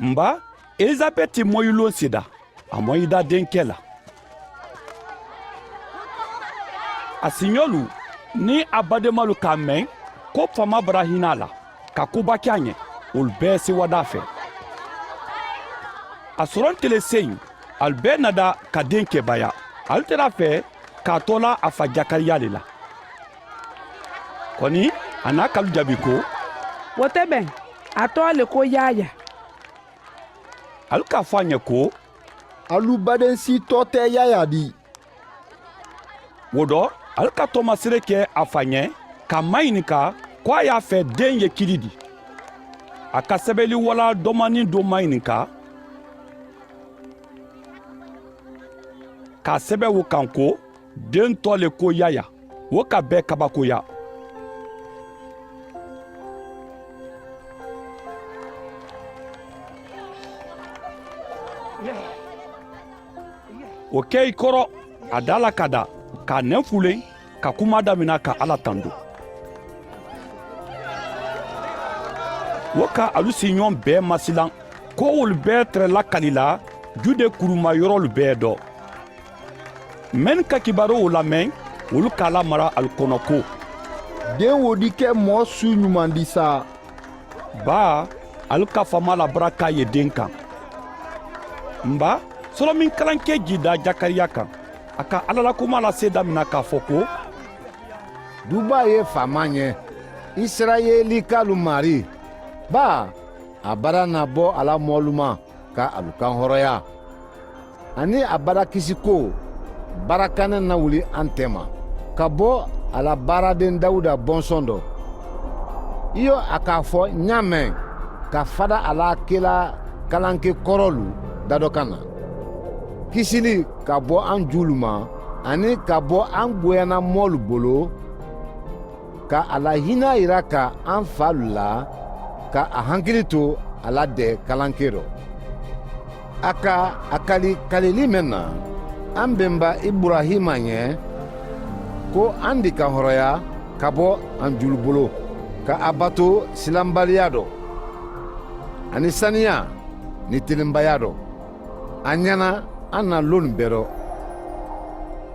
nba Elizabeti mɔyilon sida a mɔyida denkɛ la a siɲɔlu ni a bademalu k'a mɛn ko fama bara hinɛ a la ka koba kɛ a ɲɛ olu bɛɛ sewada fɛ a sɔrɔ tele sen ali bɛɛ nada ka den kɛbaya ali tɛra fɛ k'a tɔla a fa jakariya le la kɔni a n'a kalu jaabi ko o tɛ bɛn a tɔgɔ le ko yaya ali k'a fɔ a ɲɛ ko alu badensi tɔ tɛ yaya di o dɔ ali ka tɔmasere kɛ a fa ɲɛ ka ma ɲininka ko a y'a fɛ den ye kiri di a ka sɛbɛnni wala dɔmani do ma ɲininka k'a sɛbɛn o kan ko den tɔ le ko yaya o ka bɛɛ kabakoya o kɛ i kɔrɔ a da la ka da k'a nɛn fulen ka kuma damina ka ala tando o ka alu siɲɔgɔn bɛɛ masilan ko olu bɛɛ tɛrɛla kalila jude kuruma yɔrɔlu bɛɛ dɔ mɛnni ka kibaru o lamɛn olu k'a lamara alu kɔnɔ ko den wo di kɛ mɔɔ su ɲuman di sa baa alu ka fama la baraka ye den kan nba solomin kalankɛ jida jakariya kan a ka alalakoma lase damina k'a fɔ ko duba ye faama ɲɛ israyeli kalu mari ba a bara na bɔ ala mɔɔlu ma ka alukan hɔrɔya ani a bara kisi ko barakanɛ na wuli an tɛma ka bɔ a la baaraden dawuda bɔnsɔn dɔ i yo a k'a fɔ ɲamɛn ka fada a la kela kalanke kɔrɔlu da dɔ kan na kisili ka bɔ an juulu ma ani ka bɔ an goyana mɔɔlu bolo ka a la hinɛ yira ka an falu la ka a hankili to a la dɛ kalanke rɔ a ka a kalili mɛn na an bɛnba iburahima ɲɛ ko an de ka hɔrɔya ka bɔ an julu bolo ka a bato silanbaliya dɔ ani saniya ni telenbaya dɔ a ɲɛna an na lonu bɛɛ dɔ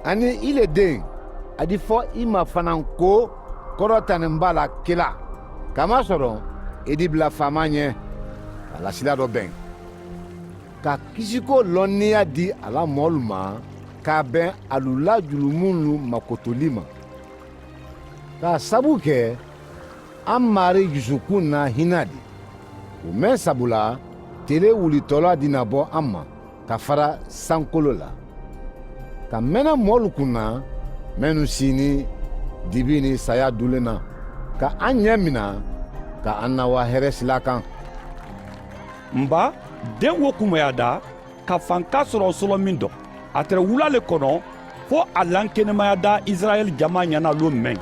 ani i le den a di fɔ i ma fana ko kɔrɔtanin b'a la kela kamasɔrɔ i di bila faama ɲɛ a la sila dɔ bɛn ka kisiko lɔnniya di a la mɔɔlu ma k'a bɛn alu la julumunlu makotoli ma k'a sabu kɛ an mari jusukun na hinɛ di o mɛn sabula tele wulitɔla dina bɔ an ma ka fara sankolo la ka mɛnɛ mɔɔlu kun na mɛnnu sini dibi ni saya dulen na ka an ɲɛ mina ka an nawa hɛrɛ sila kan nba den wo kumaya da ka fanka sɔrɔ sɔlɔ min dɔ a tɛrɛ wula le kɔnɔ fo a lankɛnɛmaya da israɛl jama ɲɛna lo mɛn